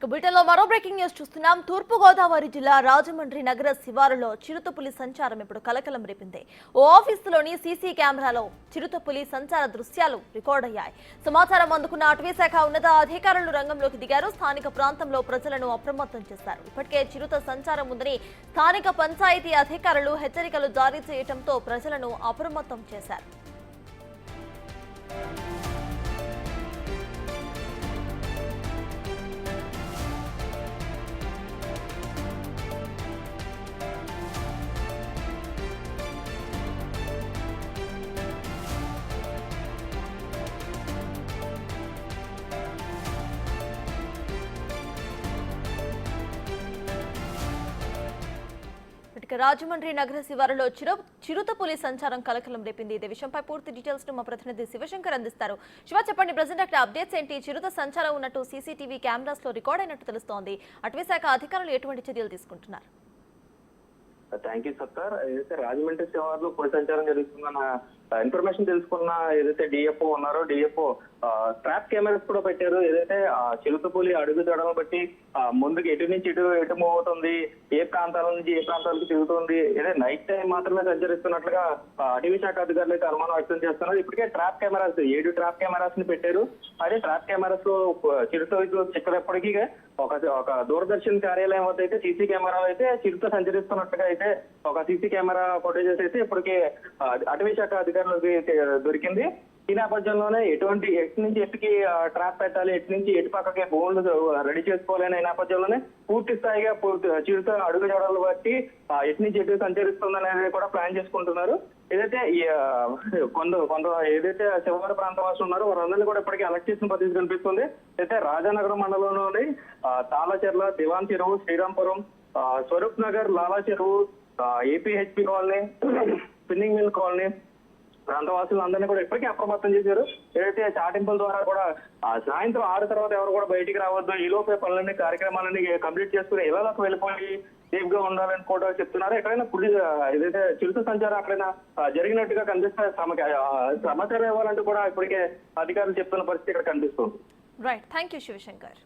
బులెటిన్లో మరో breaking news చూస్తున్నాం. తూర్పు గోదావరి జిల్లా రాజమండ్రి నగర శివారులో చిరుతపులి సంచారం ఇప్పుడు కలకలం రేపింది. ఓ ఆఫీసులోని సీసీ కెమెరాలో చిరుతపులి సంచార దృశ్యాలు రికార్డయ్యాయి. సమాచారం అందుకున్న అటవీ శాఖ ఉన్నత అధికారులు రంగంలోకి దిగారు. స్థానిక ప్రాంతంలో ప్రజలను అప్రమత్తం చేశారు. ఇప్పటికే చిరుత సంచారం ఉందని స్థానిక పంచాయతీ అధికారులు హెచ్చరికలు జారీ చేయడంతో ప్రజలను అప్రమత్తం చేశారు. రాజమండ్రి నగర శివారులో చిరుతపులి సంచారం కలకలం రేపింది. ఇదే విషయంపై పూర్తి డీటెయిల్స్ ను మా ప్రతినిధి శివశంకర్ అందిస్తారు. శివ, చెప్పండి, ప్రెజెంట్ అక్కడ అప్డేట్స్ ఏంటి? చిరుత సంచారం ఉన్నట్టు సీసీటీవీ కెమెరాస్ లో రికార్డ్ అయినట్టు తెలుస్తోంది. అటవీ శాఖ అధికారులు ఎటువంటి చర్యలు తీసుకుంటున్నారు? Thank you Sattar. ఏదైతే రాజమండ్రి శివార్లో పులి సంచారం జరుగుతుందన్న ఇన్ఫర్మేషన్ తెలుసుకున్న ఏదైతే డిఎఫ్ఓ ఉన్నారో డిఎఫ్ఓ ట్రాప్ కెమెరాస్ కూడా పెట్టారు. ఏదైతే చిరుతపులి అడుగు జడలను బట్టి ముందుకు ఎటు నుంచి ఎటు మూవ్ అవుతుంది, ఏ ప్రాంతాల నుంచి ఏ ప్రాంతాలకు తిరుగుతుంది, ఏదైతే నైట్ టైం మాత్రమే సంచరిస్తున్నట్లుగా అటవీ శాఖ అధికారులు అయితే అనుమానం వ్యక్తం చేస్తున్నారు. ఇప్పటికే ట్రాప్ కెమెరాస్ 7 ట్రాప్ కెమెరాస్ ని పెట్టారు. అదే ట్రాప్ కెమెరాస్ లో చిరుత చిక్కడప్పటికీ ఒక దూరదర్శన్ కార్యాలయం వద్ద అయితే సీసీ కెమెరాలు అయితే చిరుత సంచరిస్తున్నట్టుగా అయితే ఒక సీసీ కెమెరా ఫోటేజెస్ అయితే ఇప్పటికే అటవీ శాఖ అధికారులకు దొరికింది. ఈ నేపథ్యంలోనే ఎటువంటి ఎటు నుంచి ఎటుకి ట్రాప్ పెట్టాలి, ఎటు నుంచి ఎటు పక్కకి భూములు రెడీ చేసుకోవాలనే నేపథ్యంలోనే పూర్తి స్థాయిగా చిరుత అడుగు జడలు బట్టి ఎటు నుంచి ఎటు సంచరిస్తుందనేది కూడా ప్లాన్ చేసుకుంటున్నారు. ఏదైతే కొంత ఏదైతే శివారు ప్రాంత వాసులు ఉన్నారో వారందరినీ కూడా ఇప్పటికీ అలర్ట్ చేసిన పరిస్థితి కనిపిస్తుంది. అయితే రాజానగరం మండలంలోని తాళచెర్ల, దివాన్ చెరువు, శ్రీరాంపురం, స్వరూప్ నగర్, లాలా చెరువు, APHP colony, spinning mill colony ప్రాంతవాసులు అందరినీ కూడా ఇప్పటికీ అప్రమత్తం చేశారు. ఏదైతే చాటింపుల ద్వారా కూడా సాయంత్రం 6 తర్వాత ఎవరు కూడా బయటికి రావద్దు, ఈ లోపే పనులన్నీ కార్యక్రమాలన్నీ కంప్లీట్ చేసుకుని ఇళ్లకు వెళ్ళిపోయి సేఫ్ గా ఉండాలని కూడా చెప్తున్నారు. ఎక్కడైనా ఏదైతే చిరుత సంచారం అక్కడైనా జరిగినట్టుగా కనిపిస్తే సమాచారం ఇవ్వాలంటూ కూడా ఇప్పటికే అధికారులు చెప్తున్న పరిస్థితి ఇక్కడ కనిపిస్తుంది. Right, thank you Shivshankar.